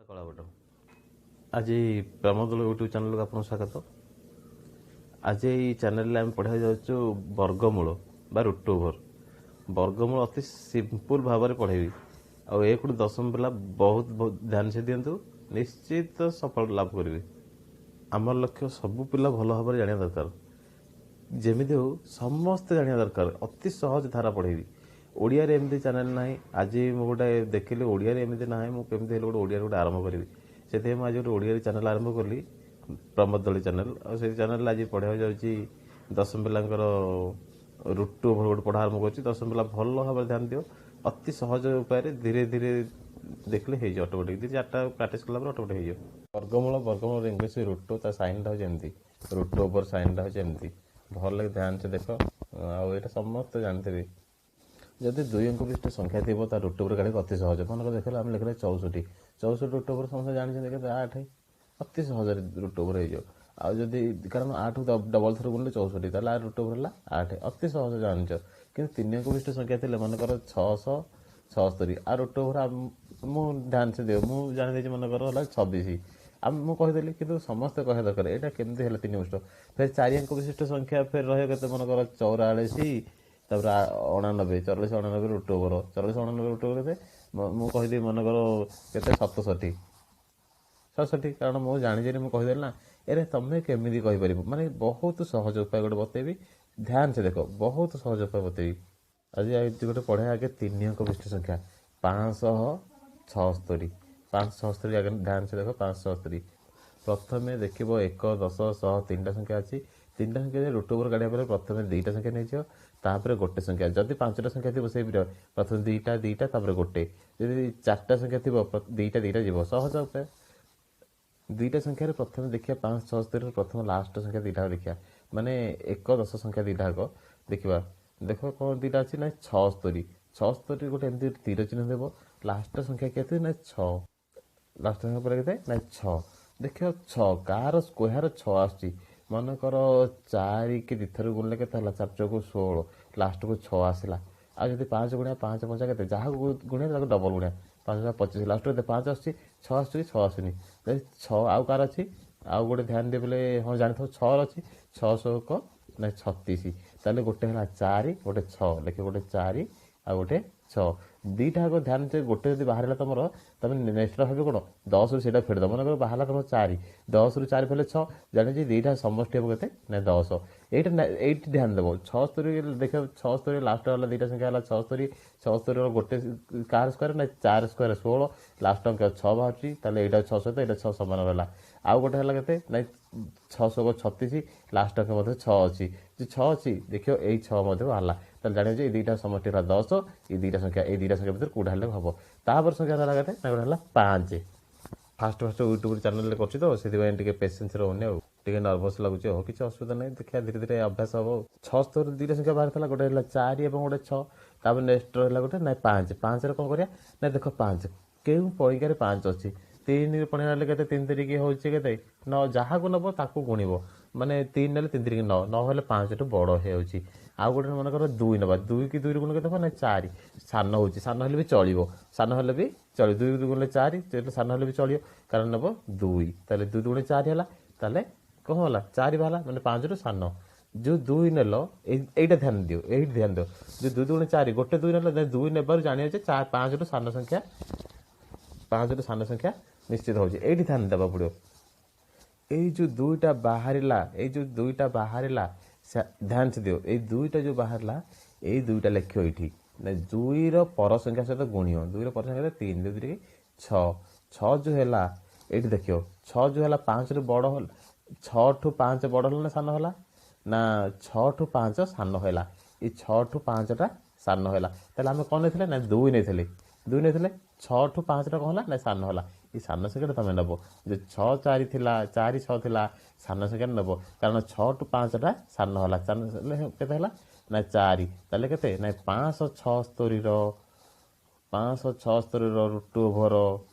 କଳାବଟ ଆଜି ପ୍ରମୋଦ ୟୁଟ୍ୟୁବ୍ ଚ୍ୟାନେଲକୁ ଆପଣଙ୍କୁ ସ୍ୱାଗତ। ଆଜି ଏଇ ଚ୍ୟାନେଲରେ ଆମେ ପଢ଼ିବାକୁ ଯାଉଛୁ ବର୍ଗମୂଳ ବା ରୁଟ୍ ଓଭର। ବର୍ଗମୂଳ ଅତି ସିମ୍ପୁଲ ଭାବରେ ପଢ଼େଇବି, ଆଉ ଏକ ରୁ ଦଶମ ପିଲା ବହୁତ ଧ୍ୟାନ ସେ ଦିଅନ୍ତୁ, ନିଶ୍ଚିତ ସଫଳ ଲାଭ କରିବେ। ଆମର ଲକ୍ଷ୍ୟ ସବୁ ପିଲା ଭଲ ଭାବରେ ଜାଣିବା ଦରକାର, ଯେମିତି ହଉ ସମସ୍ତେ ଜାଣିବା ଦରକାର। ଅତି ସହଜ ଧାରା ପଢ଼େଇବି। ଓଡ଼ିଆରେ ଏମିତି ଚ୍ୟାନେଲ ନାହିଁ। ଆଜି ମୁଁ ଗୋଟେ ଦେଖିଲି ଓଡ଼ିଆରେ ଏମିତି ନାହିଁ, ମୁଁ କେମିତି ହେଲେ ଗୋଟେ ଓଡ଼ିଆରେ ଗୋଟେ ଆରମ୍ଭ କରିବି। ସେଥିପାଇଁ ମୁଁ ଆଜି ଗୋଟେ ଓଡ଼ିଆରେ ଚ୍ୟାନେଲ ଆରମ୍ଭ କଲି, ପ୍ରମୋଦ ଦଳି ଚ୍ୟାନେଲ। ଆଉ ସେଇ ଚ୍ୟାନେଲରେ ଆଜି ପଢ଼ିବାକୁ ଯାଉଛି ଦଶମ ପିଲାଙ୍କର ରୁଟ୍ ଓଭର ଗୋଟେ ପଢ଼ା ଆରମ୍ଭ କରୁଛି। ଦଶମ ପିଲା ଭଲ ଭାବରେ ଧ୍ୟାନ ଦିଅ। ଅତି ସହଜ ଉପାୟରେ ଧୀରେ ଧୀରେ ଦେଖିଲେ ହେଇଯିବ ଅଟୋମେଟିକ୍। ଦୁଇ ଚାରିଟା ପ୍ରାକ୍ଟିସ୍ କଲା ପରେ ଅଟୋମେଟିକ୍ ହେଇଯିବ। ବର୍ଗମୂଳର ଇଂଲିଶ ରୁଟ୍, ତା ସାଇନ୍ଟା ହେଉଛି ଏମିତି, ରୁଟ୍ ଓଭର ସାଇନ୍ଟା ହେଉଛି ଏମିତି। ଭଲ ଧ୍ୟାନ ସେ ଦେଖ। ଆଉ ଏଇଟା ସମସ୍ତେ ଜାଣିଥିବେ। ଯଦି 2 ଅଙ୍କ ବିଶିଷ୍ଟ ସଂଖ୍ୟା ଥିବ ତା ରୁଟ୍ ଓଭର କାଢ଼ିବାକୁ ଅତି ସହଜ। ମନେକର ଦେଖିଲେ ଆମେ ଲେଖିଲେ 64, 64 ରୁଟ୍ ଓଭର ସମସ୍ତେ ଜାଣିଛନ୍ତି କେତେ 8, ଅତି ସହଜରେ ରୁଟ୍ ଓଭର ହେଇଯିବ। ଆଉ ଯଦି କାରଣ 8କୁ ଡବଲ ଥର ଗୁଣିଲେ 64, ତାହେଲେ ରୁଟ୍ ଓଭର ହେଲା 8, ଅତି ସହଜ ଜାଣିଛ। କିନ୍ତୁ 3 ଅଙ୍କ ବିଶିଷ୍ଟ ସଂଖ୍ୟା ଥିଲେ ମନେକର 676, ରୁଟ୍ ଓଭର ମୁଁ ଧ୍ୟାନ ସେ ଦିଅ, ମୁଁ ଜାଣିଦେଇଛି ମନେକର ହେଲା 26, ମୁଁ କହିଦେଲି। କିନ୍ତୁ ସମସ୍ତେ କହିବା ଦରକାର ଏଇଟା କେମିତି ହେଲା 3 ଅଙ୍କ। ଫେର 4 ଅଙ୍କ ବିଶିଷ୍ଟ ସଂଖ୍ୟା ଫେର ରହିବ କେତେ, ମନେକର 44, ତାପରେ 89, 44, 89 ରୁଟ୍ ଓଭର, 44, 89 ରୁଟ୍ ଓଭର କେତେ ମୁଁ କହିଦେବି ମନେକର କେତେ 67, କାରଣ ମୁଁ ଜାଣିଛି ମୁଁ କହିଦେଲି ନା। ଏରେ ତମେ କେମିତି କହିପାରିବ, ମାନେ ବହୁତ ସହଜ ଉପାୟ ଗୋଟେ ବତେଇବି, ଧ୍ୟାନ ସେ ଦେଖ। ବହୁତ ସହଜ ଉପାୟ ବତେଇବି ଆଜି ଗୋଟେ ପଢ଼େଇବା। ଆଗେ 3 ଅଙ୍କ ବିଶିଷ୍ଟ ସଂଖ୍ୟା 576, 576 ଆଗେ ଧ୍ୟାନ ସେ ଦେଖ। 576 ପ୍ରଥମେ ଦେଖିବ 1, 10, 100 3ଟା ସଂଖ୍ୟା ଅଛି। 3ଟା ସଂଖ୍ୟା ରୁଟ୍ ଓଭର କାଢ଼ିବା ପରେ ପ୍ରଥମେ 2ଟା ସଂଖ୍ୟା ନେଇଯିବ, ତାପରେ ଗୋଟେ ସଂଖ୍ୟା। ଯଦି 5ଟା ସଂଖ୍ୟା ଥିବ ସେଇ ଭିତରେ ପ୍ରଥମେ 2ଟା 2ଟା ତାପରେ ଗୋଟେ। ଯଦି 4ଟା ସଂଖ୍ୟା ଥିବ 2ଟା 2ଟା ଯିବ। ସହଜ ଉପାୟ। 2ଟା ସଂଖ୍ୟାରେ ପ୍ରଥମେ ଦେଖିବା 576 ପ୍ରଥମ ଲାଷ୍ଟ ସଂଖ୍ୟା 2ଟା ଦେଖିବା, ମାନେ 1, 10 ସଂଖ୍ୟା 2ଟା ଆଗ ଦେଖିବା। ଦେଖ କ'ଣ 2ଟା ଅଛି ନା 76, 76 ଗୋଟେ ଏମିତି ତୀର ଚିହ୍ନ ଦେବ। ଲାଷ୍ଟ ସଂଖ୍ୟା କେତେ ନା 6, ଲାଷ୍ଟ ସଂଖ୍ୟା ପରେ କେତେ ନା 6। ଦେଖିବ 6 କାହାର ସ୍କୋୟାର 6 ଆସୁଛି। ମନେକର 4 କି 2 ଥର ଗୁଣିଲେ କେତେ ହେଲା, 4 ଚଉକୁ 16, ଲାଷ୍ଟକୁ 6 ଆସିଲା। ଆଉ ଯଦି 5 ଗୁଣିଆ 5 5 କେତେ, ଯାହାକୁ ଗୁଣିଆ ତାକୁ ଡବଲ ଗୁଣିଆ, 5 25, ଲାଷ୍ଟକୁ କେତେ 5 ଆସୁଛି, 6 ଆସୁଛି 6 ଆସୁନି। 6 ଆଉ କାହାର ଅଛି, ଆଉ ଗୋଟେ ଧ୍ୟାନ ଦେଇ ବୋଲେ ହଁ ଜାଣିଥିବ 6ର ଅଛି 6 16 ନା 36, ତାହେଲେ ଗୋଟେ ହେଲା 4 ଗୋଟେ 6, ଲେଖେ ଗୋଟେ 4 ଆଉ ଗୋଟେ 6। 2ଟା ଆଗ ଧ୍ୟାନ ସେ ଗୋଟେ ଯଦି ବାହାରିଲା ତମର, ତମେ ନେକ୍ସଟ ଭାବିବ କ'ଣ 10ରୁ ସେଇଟା ଫେରିଦେବ। ମନେକର ବାହାରିଲା ତମର 4, 10ରୁ 4 ଫେରିଲେ 6, ଜାଣିଛି 2ଟା ସମଷ୍ଟି ହେବ କେତେ ନା 10। ଏଇଠି ଧ୍ୟାନ ଦେବ। 76 ଦେଖିବ 76 ଲାଷ୍ଟ ହେଲା 2ଟା ସଂଖ୍ୟା ହେଲା 76, 76ର ଗୋଟେ କାହାର ସ୍କୋୟାର ନା 4 ସ୍କୋୟାର 16, ଲାଷ୍ଟ ଅଙ୍କ 6 ବାହାରୁଛି, ତାହେଲେ ଏଇଟା 6 ସହିତ ଏଇଟା 6 ସମାନ ରହିଲା। ଆଉ ଗୋଟେ ହେଲା କେତେ ନା 6 36, ଲାଷ୍ଟ ଅଙ୍କ ମଧ୍ୟ 6 ଅଛି। ଯେ 6 ଅଛି ଦେଖିବ ଏଇ 6 ମଧ୍ୟ ବାହାରିଲା, ତାହେଲେ ଜାଣିବ ଯେ ଏଇ 2ଟା ସମଷ୍ଟି ହେଲା 10। ଏଇ 2ଟା ସଂଖ୍ୟା ଭିତରେ କୋଉଟା ହେଲେ ହବ। ତାପରେ ସଂଖ୍ୟା ହେଲା କେତେ ନା ଗୋଟେ ହେଲା 5। ଫାଷ୍ଟ ୟୁଟ୍ୟୁବ ଚ୍ୟାନେଲରେ କରୁଛି ତ ସେଥିପାଇଁ ଟିକେ ପେସେନ୍ସ ରହୁନି, ଆଉ ଟିକେ ନର୍ଭସ୍ ଲାଗୁଛି। ଆଉ କିଛି ଅସୁବିଧା ନାହିଁ, ଦେଖିବା ଧୀରେ ଧୀରେ ଅଭ୍ୟାସ ହବ। 76 2ଟା ସଂଖ୍ୟା ବାହାରିଥିଲା, ଗୋଟେ ହେଲା 4 ଏବଂ ଗୋଟେ 6। ତାପରେ ନେକ୍ସଟ ରହିଲା ଗୋଟେ ନା 5। 5ରେ କ'ଣ କରିବା ନା ଦେଖ 5 କେଉଁ ପରୀକ୍ଷାରେ 5 ଅଛି। 3ରେ ପଢ଼ିବା ହେଲେ କେତେ 3 3 ହେଉଛି କେତେ 9, ଯାହାକୁ ନେବ ତାକୁ ଗୁଣିବ। ମାନେ 3 ନେଲେ 3 3 9, 9 ହେଲେ 5ଠୁ ବଡ଼ ହେଉଛି। ଆଉ ଗୋଟେ ମନେକର 2 ନେବା, 2 କି 2ରେ ଗୁଣ କେତେ ହେବ ନା 4, ସାନ ହେଉଛି, ସାନ ହେଲେ ବି ଚଳିବ, 2 କୁ ଗୁଣିଲେ 4, ସାନ ହେଲେ ବି ଚଳିବ, କାରଣ ନେବ 2, ତାହେଲେ 2 ଗୁଣେ 4 ହେଲା, ତାହେଲେ କ'ଣ ହେଲା 4 ବାହାରିଲା, ମାନେ 5ରୁ ସାନ। ଯେଉଁ 2 ନେଲ ଏଇଟା ଧ୍ୟାନ ଦିଅ, ଏଇଠି ଧ୍ୟାନ ଦିଅ। ଯେଉଁ 2 ଗୁଣେ 4, ଗୋଟେ 2 ନେଲ, 2 ନେବାରୁ ଜାଣିବା ଯେ 5ରୁ ସାନ ସଂଖ୍ୟା ନିଶ୍ଚିତ ହେଉଛି। ଏଇଠି ଧ୍ୟାନ ଦେବାକୁ ପଡ଼ିବ। ଏଇ ଯେଉଁ 2ଟା ବାହାରିଲା, ଧ୍ୟାନ ସେ ଦିଅ। ଏଇ 2ଟା ଯେଉଁ ବାହାରିଲା, ଏଇ 2ଟା ଲେଖିବ ଏଇଠି। 2ର ପର ସଂଖ୍ୟା ସହିତ ଗୁଣିବ। 2ର ପର ସଂଖ୍ୟା 3, 2 3 6। 6 ଯେଉଁ ହେଲା ଏଇଠି ଦେଖିବ, 6 ଯେଉଁ ହେଲା 5ରୁ ବଡ଼ ହେଲା, 6ଠୁ 5 ବଡ଼ ହେଲା ନା ସାନ ହେଲା ନା 6ଠୁ 5 ସାନ ହେଲା। ଏଇ 6ଠୁ 5ଟା ସାନ ହେଲା, ତାହେଲେ ଆମେ କ'ଣ ନେଇଥିଲେ ନା 2 ନେଇଥିଲେ। 6ଠୁ 5ଟା କ'ଣ ହେଲା ନା ସାନ ହେଲା। ଏଇ ସାନ ସଂଖ୍ୟାଟା ତୁମେ ନେବ। ଯେ 6 4 ଥିଲା, 4 6 ଥିଲା, ସାନ ସଂଖ୍ୟା ନେବ, କାରଣ 6ଠୁ 5ଟା ସାନ ହେଲା। କେତେ ହେଲା ନା 4, ତାହେଲେ କେତେ ନା 576ର ରୁଟ୍ ଓଭର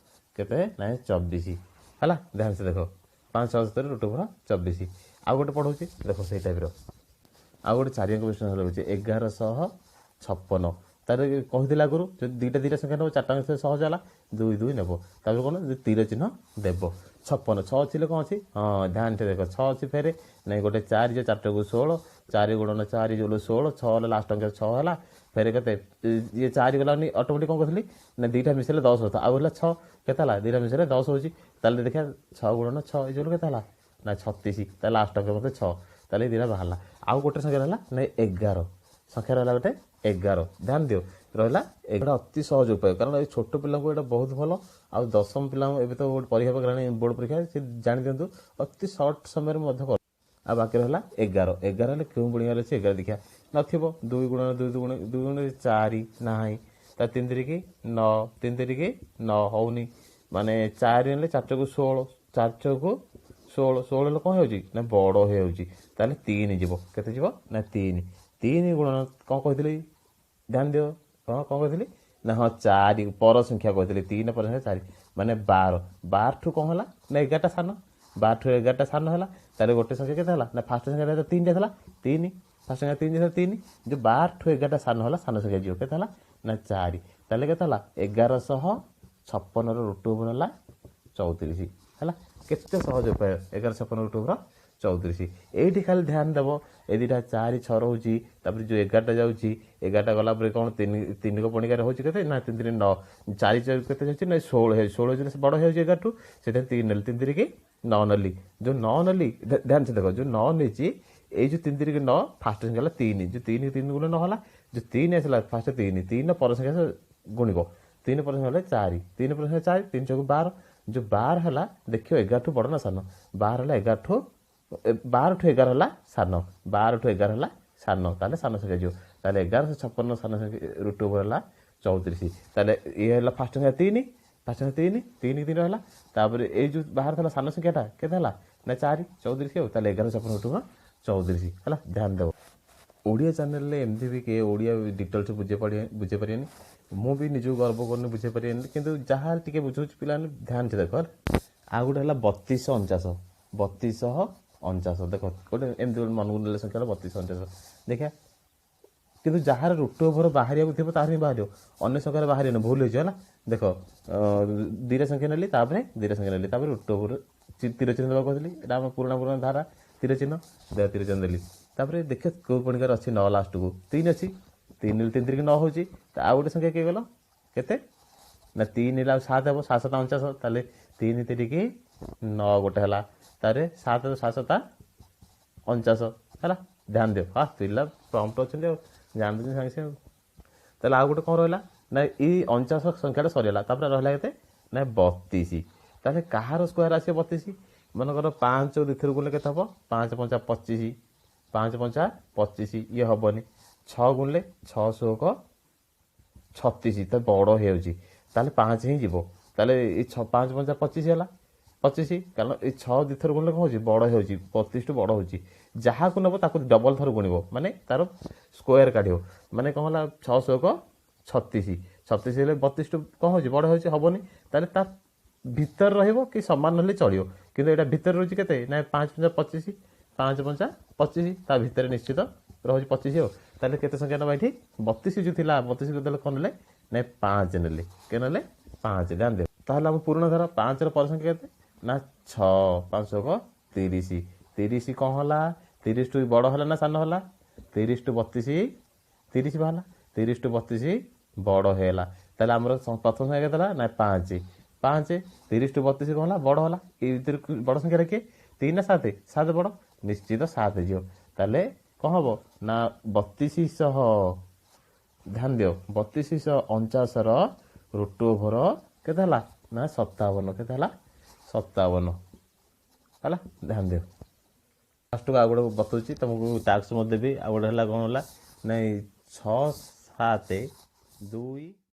କେତେ ନା 24 ହେଲା। ଧ୍ୟାନ ସେ ଦେଖ, 576 ରୁଟ୍ ଓଭର 24। ଆଉ ଗୋଟେ ପଢ଼ଉଛି ଦେଖ ସେଇ ଟାଇପ୍ର। ଆଉ ଗୋଟେ 4 ଅଙ୍କ ବିଶିଷ୍ଟ ସଂଖ୍ୟା ରହୁଛି 1156, ତାର କହିଥିଲେ ଆଗରୁ ଯଦି ଦୁଇଟା ଦୁଇଟା ସଂଖ୍ୟା ନେବ ଚାରିଟା ସଂଖ୍ୟା ସହଜ ହେଲା 2 2 ନେବ ତାପରେ କ'ଣ ତୀର ଚିହ୍ନ ଦେବ 56 6 ଅଛି କ'ଣ ଅଛି ହଁ ଧ୍ୟାନ ଦେଖ 6 ଅଛି ଫେରେ ନାଇଁ ଗୋଟେ 4 ଯେ 4ଟାକୁ 16 4 ଗୁଣନ 4 ଯୋଉ 16 6 ହେଲେ ଲାଷ୍ଟ ଅଙ୍କ 6 ହେଲା ଫେରେ କେତେ ଇଏ 4 ଗଲାନି ଅଟୋମେଟିକ୍ କ'ଣ କରିଥିଲି ନା ଦୁଇଟା ମିଶେଇଲେ 10 ହଉथा ଆଉ ହେଲା 6 କେତେ ହେଲା ଦୁଇଟା ମିଶେଇଲେ 10 ହେଉଛି ତାହେଲେ ଦେଖିବା 6 ଗୁଣନ 6 ଏଇ ଯୋଉ କେତେ ହେଲା ନା 36 ତାହେଲେ ଲାଷ୍ଟ ଅଙ୍କ ମତେ 6 ତାହେଲେ ଦୁଇଟା ବାହାରିଲା ଆଉ ଗୋଟେ ସଂଖ୍ୟା ରହିଲା ନାଇଁ 11 ସଂଖ୍ୟା ରହିଲା ଗୋଟେ 11 ଧ୍ୟାନ ଦିଅ ରହିଲା ଏଇଟା ଅତି ସହଜ ଉପାୟ କାରଣ ଏଇ ଛୋଟ ପିଲାଙ୍କୁ ଏଇଟା ବହୁତ ଭଲ ଆଉ ଦଶମ ପିଲାଙ୍କୁ ଏବେ ତ ଗୋଟେ ପରୀକ୍ଷା ପକେଇଲାଣି ବୋର୍ଡ ପରୀକ୍ଷା ସେ ଜାଣି ଦିଅନ୍ତୁ ଅତି ସର୍ଟ ସମୟରେ ମଧ୍ୟ କର ଆଉ ବାକି ରହିଲା 11 ହେଲେ କେଉଁ ଗୁଣିଗାରେ ଅଛି 11 ଦେଖିବା ନଥିବ 2 ଗୁଣ 2 ଗୁଣ 4 ନାହିଁ ତା 3 ତିରିକି 9 3 ତିରିକି 9 ହଉନି ମାନେ 4 ହେଲେ 4ଟାକୁ 16 4ଟାକୁ 16 ହେଲେ କ'ଣ ହେଉଛି ନା ବଡ଼ ହେଇଯାଉଛି ତାହେଲେ 3 ଯିବ କେତେ ଯିବ ନା 3 ଗୁଣ କ'ଣ କହିଥିଲି ଧ୍ୟାନ ଦିଅ କ'ଣ କହିଥିଲି ନା ହଁ 4 ପର ସଂଖ୍ୟା କହିଥିଲି 3 ପର ସଂଖ୍ୟା 4 ମାନେ 12 ଠୁ କ'ଣ ହେଲା ନା 11ଟା ସାନ 12 ଠୁ 11ଟା ସାନ ହେଲା ତାହେଲେ ଗୋଟେ ସଂଖ୍ୟା କେତେ ହେଲା ନା ଫାଷ୍ଟ ସଂଖ୍ୟା 3ଟା ଥିଲା 3 ଫାଷ୍ଟ ସଂଖ୍ୟା 3 ଥିଲା 3 ଯେଉଁ 12 ଠୁ 11ଟା ସାନ ହେଲା ସାନ ସଂଖ୍ୟା ଯିବ କେତେ ହେଲା ନା 4 ତାହେଲେ କେତେ ହେଲା 1156ର ରୁଟ୍ ଓଭର ହେଲା 34 ହେଲା କେତେ ସହଜ ଉପାୟ 1156 ରୁଟ୍ ଓଭର 34 এইটি ଖାଲି ଧ୍ୟାନ ଦେବ ଏ ଦୁଇଟା 4 6 ରହୁଛି ତାପରେ ଯେଉଁ 11ଟା ଯାଉଛି 11ଟା ଗଲା ପରେ କ'ଣ 3 ପଣିକାରେ ହେଉଛି କେତେ ନା 3 3 9 4 କେତେ ଯାଉଛି ନା 16 ହେଉଛି ବଡ଼ ହେଇଯାଉଛି 11 ଠୁ ସେଥିରେ 3 ନେଲି 3 ତିରିକି 9 ନେଲି ଯେଉଁ 9 ନେଲି ଧ୍ୟାନ ସେ ଦେଖ ଯେଉଁ 9 ନେଇଛି ଏଇ ଯେଉଁ 3 ତିରିକି 9 ଫାଷ୍ଟ ସଂଖ୍ୟା ହେଲା 3 ଯେଉଁ 3 ଗୁଣ 9 ହେଲା ଯେଉଁ 3 ଆସିଲା ଫାଷ୍ଟ 3 ପର ସଂଖ୍ୟା ଗୁଣିବ 3 ପର ସଂଖ୍ୟା ହେଲେ 4 3 ପର ସଂଖ୍ୟା 4 3 ଚକୁ 12 ଯେଉଁ 12 ହେଲା ଦେଖିବ 11 ଠୁ ବଡ଼ ନା ସାନ 12 ହେଲା 11 ଠୁ 12 ଠୁ 11 ହେଲା ସାନ 12 ଠୁ 11 ହେଲା ସାନ ତାହେଲେ ସାନ ସଂଖ୍ୟା ଯିବ ତାହେଲେ 1156 ସାନ ସଂଖ୍ୟା ରୁଟ୍ ଓଭର ହେଲା 34 ତାହେଲେ ଇଏ ହେଲା ଫାଷ୍ଟ ସଂଖ୍ୟା 3 3 ହେଲା ତାପରେ ଏଇ ଯେଉଁ ବାହାର ଥିଲା ସାନ ସଂଖ୍ୟାଟା କେତେ ହେଲା ନା 4 34 ଆଉ ତାହେଲେ 1156 ରୁଟ୍ ଓଭର 34 ହେଲା ଧ୍ୟାନ ଦେବ ଓଡ଼ିଆ ଚ୍ୟାନେଲରେ ଏମିତି ବି କିଏ ଓଡ଼ିଆ ଡିଟେଲ୍ସ ବୁଝେଇ ପାରିବେନି ମୁଁ ବି ନିଜକୁ ଗର୍ବ କରୁନି ବୁଝେଇ ପାରିବେନି କିନ୍ତୁ ଯାହା ଟିକେ ବୁଝଉଛି ପିଲାମାନେ ଧ୍ୟାନ ସେ ଦେଖ ଆଉ ଗୋଟେ ହେଲା 3249 ଦେଖ ଗୋଟେ ଏମିତି ଗୋଟେ ମନକୁ ନେଲେ ସଂଖ୍ୟା ହେଲା 3249 ଦେଖିଆ କିନ୍ତୁ ଯାହାର ରୁଟ୍ ଓଭର ବାହାରିବାକୁ ଥିବ ତାହାର ହିଁ ବାହାରିବ ଅନ୍ୟ ସଂଖ୍ୟାରେ ବାହାରିବନି ଭୁଲ ହେଇଯିବ ହେଲା ଦେଖ ଦୁଇଟା ସଂଖ୍ୟା ନେଲି ତାପରେ ଦୁଇଟା ସଂଖ୍ୟା ନେଲି ତାପରେ ରୁଟ୍ ଓଭର ତୀର ଚିହ୍ନ ଦେବାକୁ କହିଥିଲି ଏଇଟା ଆମ ପୁରୁଣା ଧାରା ତୀର ଚିହ୍ନ ଦେଲି ତାପରେ ଦେଖ କେଉଁ ପଣିକାରେ ଅଛି 9 ଲାଷ୍ଟକୁ 3 ଅଛି 3 ତିରିକି 9 ହେଉଛି ଆଉ ଗୋଟେ ସଂଖ୍ୟା କିଏ ଗଲ କେତେ ନା 3 ହେଲା 7 ହେବ 7 7 49 ତାହେଲେ 3 ତିରିକି 9 ଗୋଟେ ହେଲା ତାପରେ 7 7 49 ହେଲା ଧ୍ୟାନ ଦିଅ ହଁ ପିଲା ପ୍ରମ୍ପ୍ଟ ଅଛନ୍ତି ଆଉ ଜାଣିଛନ୍ତି ସାଙ୍ଗେ ସାଙ୍ଗେ ତାହେଲେ ଆଉ ଗୋଟେ କ'ଣ ରହିଲା ନା ଏଇ 49 ସଂଖ୍ୟାଟା ସରିଗଲା ତାପରେ ରହିଲା କେତେ ନା 32 ତାହେଲେ କାହାର ସ୍କୋୟାର ଆସିବ 32 ମନେକର 5 ଦୁଇଥର ଗୁଣିଲେ କେତେ ହେବ 5 5 25 5 5 25 ଇଏ ହେବନି 6 ଗୁଣିଲେ 6 × 36 ତ ବଡ଼ ହେଇଯାଉଛି ତାହେଲେ 5 ହିଁ ଯିବ ତାହେଲେ ଏଇ 5 5 25 ହେଲା 25 କାରଣ ଏଇ 6 ଦୁଇଥର ଗୁଣିଲେ କ'ଣ ହେଉଛି ବଡ଼ ହେଉଛି 32 ଠୁ ବଡ଼ ହେଉଛି ଯାହାକୁ ନେବ ତାକୁ ଡବଲ ଥର ଗୁଣିବ ମାନେ ତାର ସ୍କୋୟାର କାଢ଼ିବ ମାନେ କ'ଣ ହେଲା 600 × 36 36 ହେଲେ 32 ଟୁ କ'ଣ ହେଉଛି ବଡ଼ ହେଉଛି ହେବନି ତାହେଲେ ତା ଭିତରେ ରହିବ କି ସମାନ ହେଲେ ଚଳିବ କିନ୍ତୁ ଏଇଟା ଭିତରେ ରହୁଛି କେତେ ନା 5 5 25 5 5 25 ତା ଭିତରେ ନିଶ୍ଚିତ ରହୁଛି 25 ଆଉ ତାହେଲେ କେତେ ସଂଖ୍ୟା ନେବା ଏଠି 32 ଯେଉଁ ଥିଲା 32 ଦେଲେ କ'ଣ ନେଲେ ନା 5 ନେଲେ କେ ନେଲେ 5 ଧ୍ୟାନ ଦିଅ ତାହେଲେ ଆମ ପୁରୁଣା ଧର 5ର ପର ସଂଖ୍ୟା କେତେ ନା 6 5 × 30 30 କ'ଣ ହେଲା 30 ଟୁ ବଡ଼ ହେଲା ନା ସାନ ହେଲା 30 ଟୁ 32 30 ବାହାରିଲା 30 ଟୁ 32 ବଡ଼ ହେଇଗଲା ତାହେଲେ ଆମର ପ୍ରଥମ ସଂଖ୍ୟା କେତେ ହେଲା ନା 5 30 ଟୁ 32 କ'ଣ ହେଲା ବଡ଼ ହେଲା ଏଇ ଭିତରେ ବଡ଼ ସଂଖ୍ୟାରେ କିଏ 3 ନା 7 7 ବଡ଼ ନିଶ୍ଚିତ 7 ଯିବ ତାହେଲେ କ'ଣ ହେବ ନା 3200 ଧ୍ୟାନ ଦିଅ 3249ର ରୁଟ୍ ଓଭର କେତେ ହେଲା ନା 57 କେତେ ହେଲା 57 ହେଲା ଧ୍ୟାନ ଦିଅ ଲାଷ୍ଟକୁ ଆଉ ଗୋଟେ ବତାଉଛି ତୁମକୁ ଟାସ୍କ ମଧ୍ୟ ଦେବି ଆଉ ଗୋଟେ ହେଲା କ'ଣ ହେଲା ନାଇଁ 6 7 2